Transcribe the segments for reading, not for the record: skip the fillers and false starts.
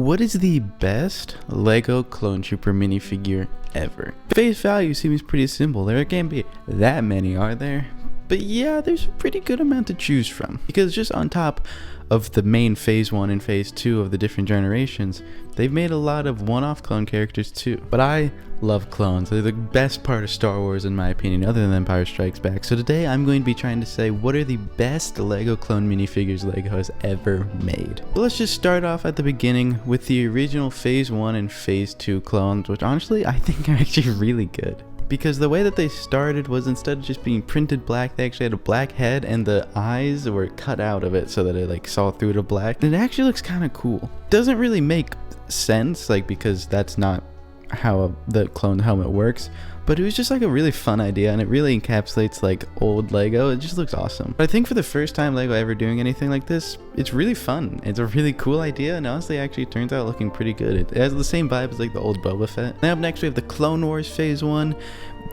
What is the best LEGO Clone Trooper minifigure ever? Face value seems pretty simple. There can't be that many, are there? But yeah, there's a pretty good amount to choose from. Because just on top of the main Phase 1 and Phase 2 of the different generations, they've made a lot of one-off clone characters too. But I love clones. They're the best part of Star Wars in my opinion, other than Empire Strikes Back. So today I'm going to be trying to say what are the best LEGO clone minifigures LEGO has ever made. But let's just start off at the beginning with the original Phase 1 and Phase 2 clones, which honestly I think are actually really good. Because the way that they started was, instead of just being printed black, they actually had a black head and the eyes were cut out of it so that it like saw through to black. And it actually looks kind of cool. Doesn't really make sense, like, because that's not how the clone helmet works, but it was just like a really fun idea, and it really encapsulates like old LEGO. It just looks awesome. But I think for the first time LEGO ever doing anything like this, it's really fun. It's a really cool idea, and honestly actually turns out looking pretty good. It has the same vibe as like the old Boba Fett. Now up next we have the Clone Wars Phase 1.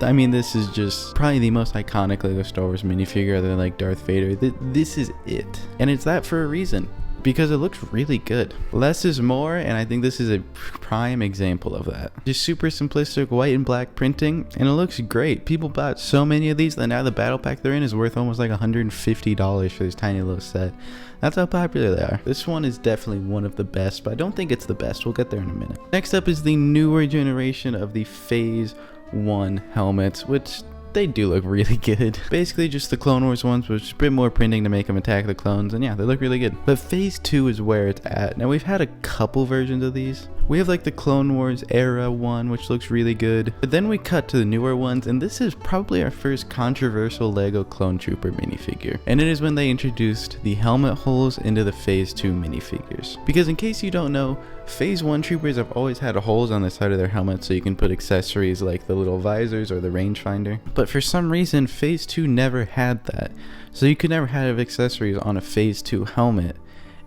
I mean, this is just probably the most iconic LEGO Star Wars minifigure other than like Darth Vader. This is it. And it's that for a reason. Because it looks really good. Less is more, and I think this is a prime example of that. Just super simplistic white and black printing, and it looks great. People bought so many of these that now the battle pack they're in is worth almost like $150 for this tiny little set. That's how popular they are. This one is definitely one of the best, but I don't think it's the best. We'll get there in a minute. Next up is the newer generation of the Phase 1 helmets, which they do look really good. Basically just the Clone Wars ones with just a bit more printing to make them attack the clones, and yeah, they look really good. But Phase 2 is where it's at. Now we've had a couple versions of these. We have like the Clone Wars era one, which looks really good. But then we cut to the newer ones, and this is probably our first controversial LEGO Clone Trooper minifigure. And it is when they introduced the helmet holes into the Phase 2 minifigures. Because in case you don't know, Phase 1 troopers have always had holes on the side of their helmet so you can put accessories like the little visors or the rangefinder. But for some reason, Phase 2 never had that. So you could never have accessories on a Phase 2 helmet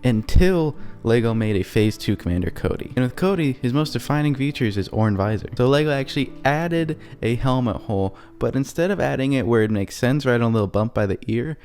until LEGO made a Phase 2 Commander Cody. And with Cody, his most defining features is Orin Visor. So LEGO actually added a helmet hole, but instead of adding it where it makes sense, right on a little bump by the ear,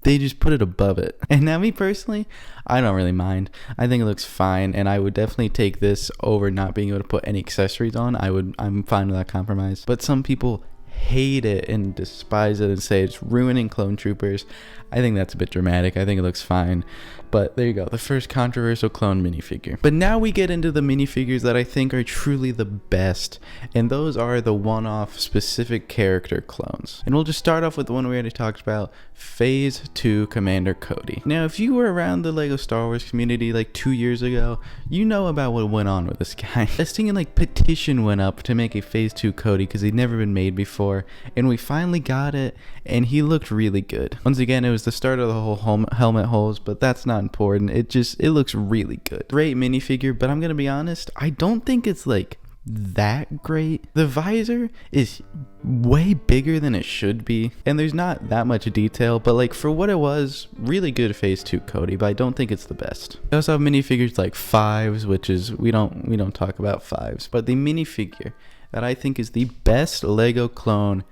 they just put it above it. And now me personally, I don't really mind. I think it looks fine, and I would definitely take this over not being able to put any accessories on. I'm fine with that compromise. But some people hate it and despise it and say it's ruining clone troopers. I think that's a bit dramatic. I think it looks fine. But there you go, the first controversial clone minifigure. But now we get into the minifigures that I think are truly the best, and those are the one-off specific character clones. And we'll just start off with the one we already talked about, Phase 2 Commander Cody. Now if you were around the LEGO Star Wars community like 2 years ago, you know about what went on with this guy. This thing in like petition went up to make a Phase 2 Cody because he'd never been made before, and we finally got it, and he looked really good. Once again, it was the start of the whole helmet holes, but that's not important. It looks really good. Great minifigure, but I'm gonna be honest, I don't think it's like that great. The visor is way bigger than it should be, and there's not that much detail, but like for what it was, really good Phase 2 Cody, but I don't think it's the best. I also have minifigures like Fives, which is we don't talk about Fives, but the minifigure that I think is the best LEGO clone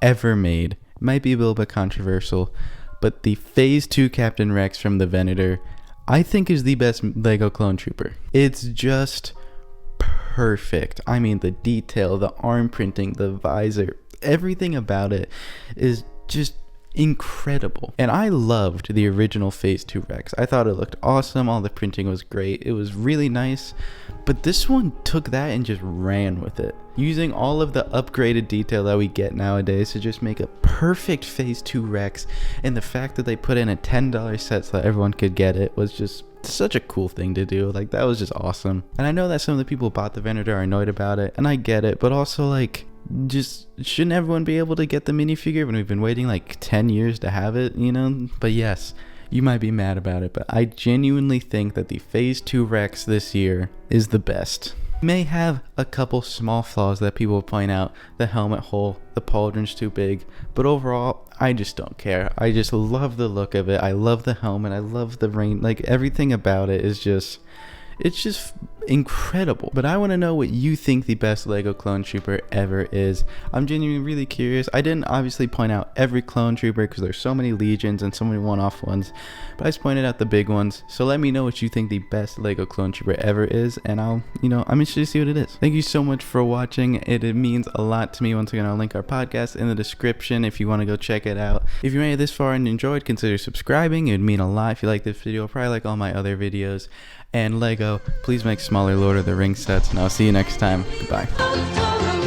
ever made, might be a little bit controversial, but the Phase 2 Captain Rex from the Venator, I think is the best LEGO clone trooper. It's just perfect. I mean, the detail, the arm printing, the visor, everything about it is just incredible. And I loved the original Phase 2 Rex. I thought it looked awesome. All the printing was great. It was really nice. But this one took that and just ran with it, using all of the upgraded detail that we get nowadays to just make a perfect Phase 2 Rex. And the fact that they put in a $10 set so that everyone could get it was just such a cool thing to do. Like, that was just awesome. And I know that some of the people who bought the Venator are annoyed about it, and I get it, but also like, just shouldn't everyone be able to get the minifigure when we've been waiting like 10 years to have it, you know? But yes, you might be mad about it, but I genuinely think that the Phase 2 Rex this year is the best. May have a couple small flaws that people point out, the helmet hole, the pauldron's too big, but overall I just don't care. I just love the look of it. I love the helmet. I love the rain, like everything about it is just, it's just incredible. But I want to know what you think the best Lego clone trooper ever is. I'm genuinely really curious. I didn't obviously point out every clone trooper because there's so many legions and so many one-off ones, but I just pointed out the big ones. So let me know what you think the best Lego clone trooper ever is, and I'm interested to see what it is. Thank you so much for watching. It means a lot to me. Once again, I'll link our podcast in the description if you want to go check it out. If you made it this far and enjoyed, consider subscribing. It would mean a lot. If you like this video, probably like all my other videos. And Lego, please make smaller Lord of the Rings sets, and I'll see you next time. Goodbye.